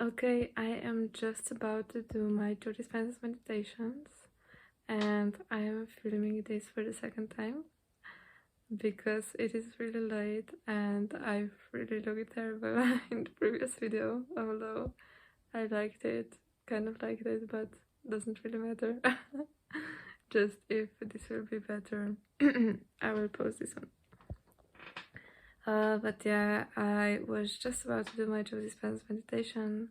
Okay, I am just about to do my 2 dispense meditations, and I am filming this for the second time because it is really late and I really looked terrible in the previous video, although I liked it, kind of liked it, but doesn't really matter. Just if this will be better, I will post this one. But yeah, I was just about to do my 2 dispense meditation.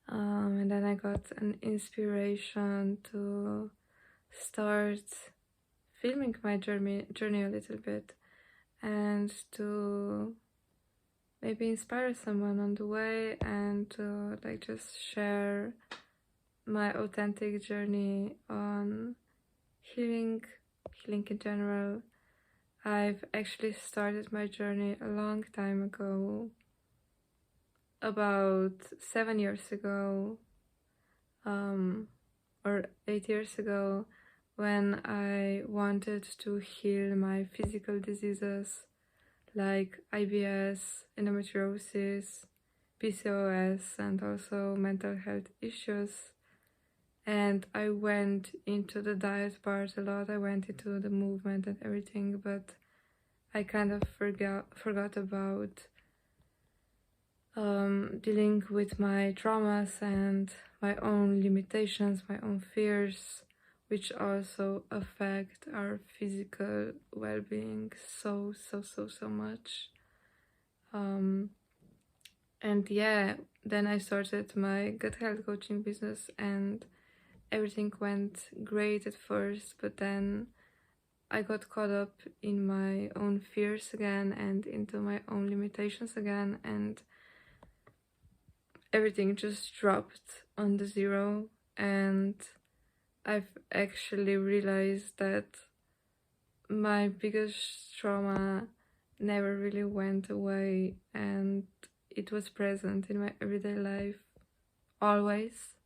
And then I got an inspiration to start filming my journey a little bit and to maybe inspire someone on the way and to just share my authentic journey on healing in general. I've actually started my journey a long time ago, about 7 years ago, or 8 years ago, when I wanted to heal my physical diseases like IBS, endometriosis, PCOS, and also mental health issues. And I went into the diet part a lot, I went into the movement and everything, but I kind of forgot about dealing with my traumas and my own limitations, my own fears, which also affect our physical well-being so much. And yeah, then I started my gut health coaching business and everything went great at first, but then I got caught up in my own fears again and into my own limitations again, and everything just dropped on the zero. And I've actually realized that my biggest trauma never really went away, and it was present in my everyday life always,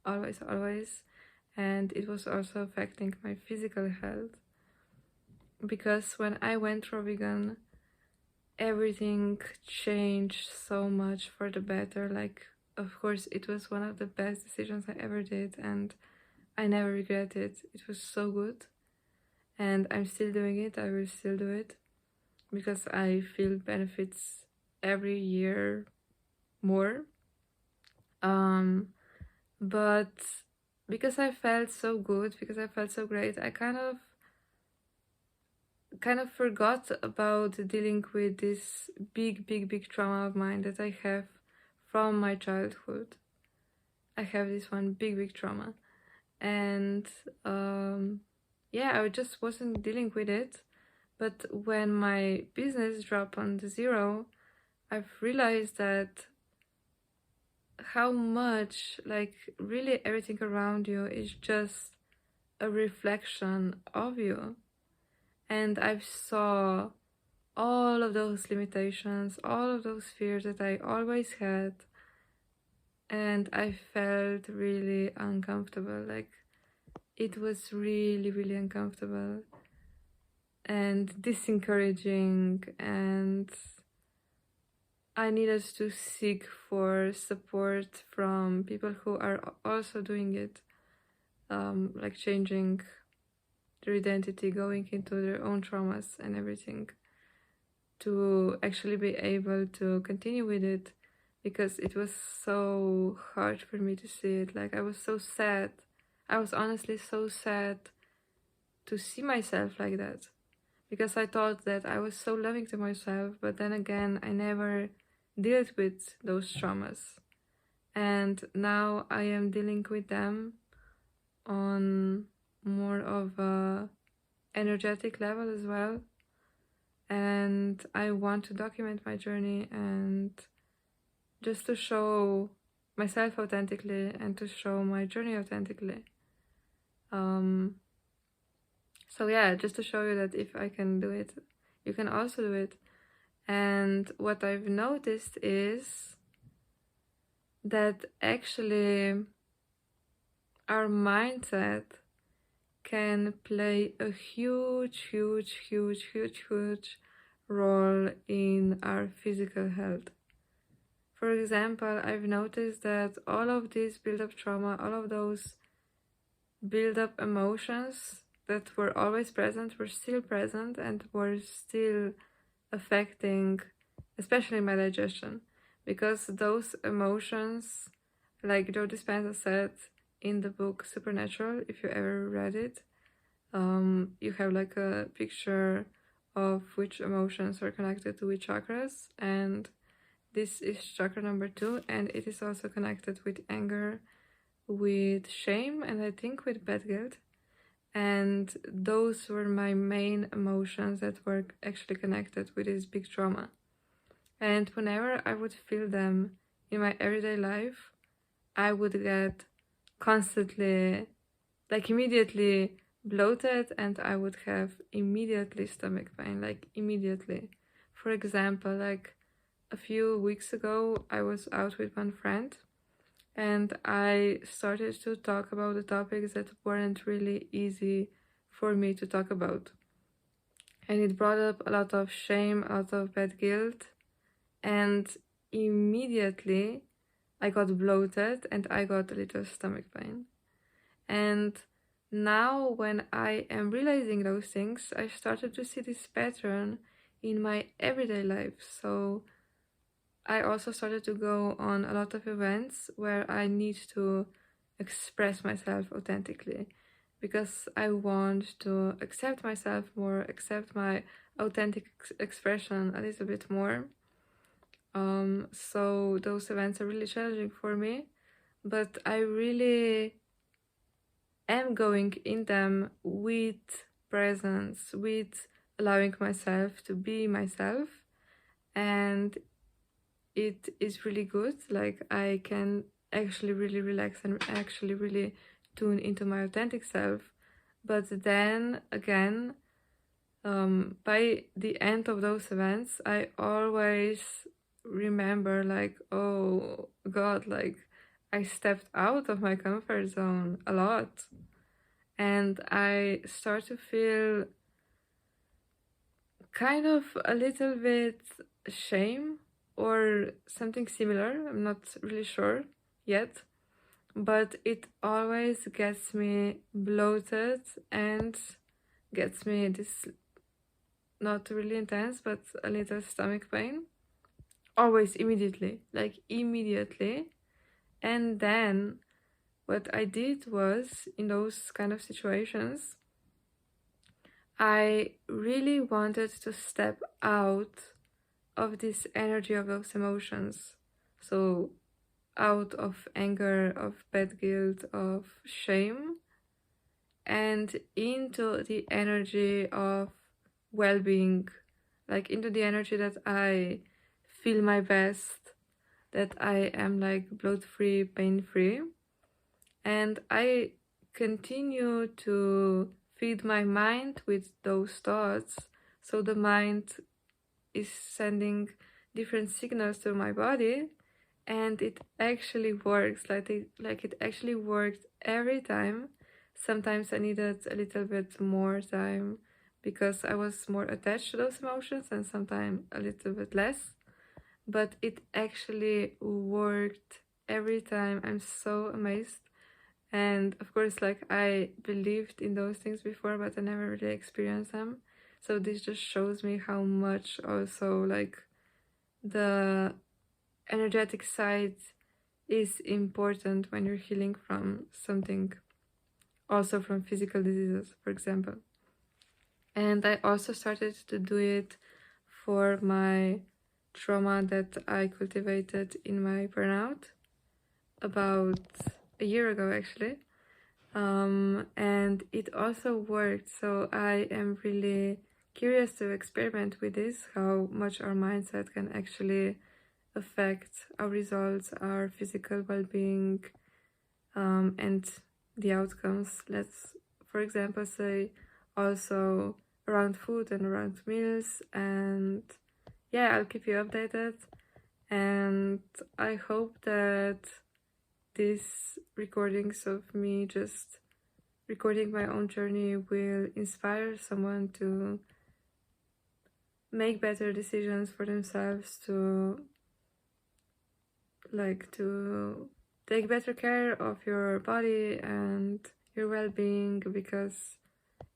and it was also affecting my physical health, because when I went raw vegan, everything changed so much for the better. Of course, it was one of the best decisions I ever did, and I never regret it. It was so good, and I'm still doing it. I will still do it because I feel benefits every year more. But because I felt so good, because I felt so great, I kind of forgot about dealing with this big trauma of mine that I have from my childhood. I have this one big trauma, and yeah, I just wasn't dealing with it. But when my business dropped on the zero, I've realized that how much, really everything around you is just a reflection of you. And I saw all of those limitations, all of those fears that I always had, and I felt really uncomfortable. It was really uncomfortable and disencouraging, and I needed to seek for support from people who are also doing it, changing their identity, going into their own traumas and everything, to actually be able to continue with it, because it was so hard for me to see it. I was so sad. I was honestly so sad to see myself like that, because I thought that I was so loving to myself, but then again, I never dealt with those traumas. And now I am dealing with them on more of a energetic level as well. And I want to document my journey and just to show myself authentically and to show my journey authentically. So yeah, just to show you that if I can do it, you can also do it. And what I've noticed is that actually our mindset can play a huge role in our physical health. For example, I've noticed that all of this build-up trauma, all of those build-up emotions that were always present were still present and were still affecting, especially my digestion, because those emotions, like Joe Dispenza said in the book Supernatural, if you ever read it, you have like a picture of which emotions are connected to which chakras, and this is chakra number 2, and it is also connected with anger, with shame, and I think with bad guilt. And those were my main emotions that were actually connected with this big trauma. And whenever I would feel them in my everyday life, I would get constantly, like immediately bloated, and I would have immediately stomach pain, like immediately. For example, like a few weeks ago, I was out with one friend and I started to talk about the topics that weren't really easy for me to talk about. And it brought up a lot of shame, a lot of bad guilt, and immediately I got bloated and I got a little stomach pain. And now, when I am realizing those things, I started to see this pattern in my everyday life. So I also started to go on a lot of events where I need to express myself authentically because I want to accept myself more, accept my authentic expression a little bit more. So those events are really challenging for me, but I really am going in them with presence, with allowing myself to be myself, and it is really good. Like I can actually really relax and actually really tune into my authentic self. But then again, by the end of those events, I always remember like, oh God, like I stepped out of my comfort zone a lot. And I start to feel kind of a little bit shame or something similar. I'm not really sure yet, but it always gets me bloated and gets me this not really intense but a little stomach pain. Always immediately, like immediately. And then what I did was, in those kind of situations, I really wanted to step out of this energy of those emotions. So out of anger, of bad guilt, of shame, and into the energy of well-being, like into the energy that I feel my best, that I am like bloat-free, pain-free. And I continue to feed my mind with those thoughts. So the mind is sending different signals to my body, and it actually works. Like it actually worked every time. Sometimes I needed a little bit more time because I was more attached to those emotions, and sometimes a little bit less. But it actually worked every time. I'm so amazed. And of course, like I believed in those things before, but I never really experienced them. So this just shows me how much also like the energetic side is important when you're healing from something, also from physical diseases, for example. And I also started to do it for my trauma that I cultivated in my burnout about a year ago, actually. And it also worked. So I am really curious to experiment with this, how much our mindset can actually affect our results, our physical well-being, and the outcomes. Let's, for example, say also around food and around meals. And yeah, I'll keep you updated. And I hope that these recordings of me just recording my own journey will inspire someone to make better decisions for themselves, to like to take better care of your body and your well-being, because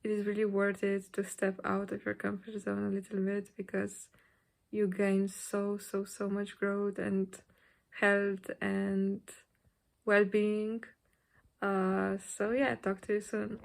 it is really worth it to step out of your comfort zone a little bit, because you gain so much growth and health and well-being. So yeah, talk to you soon.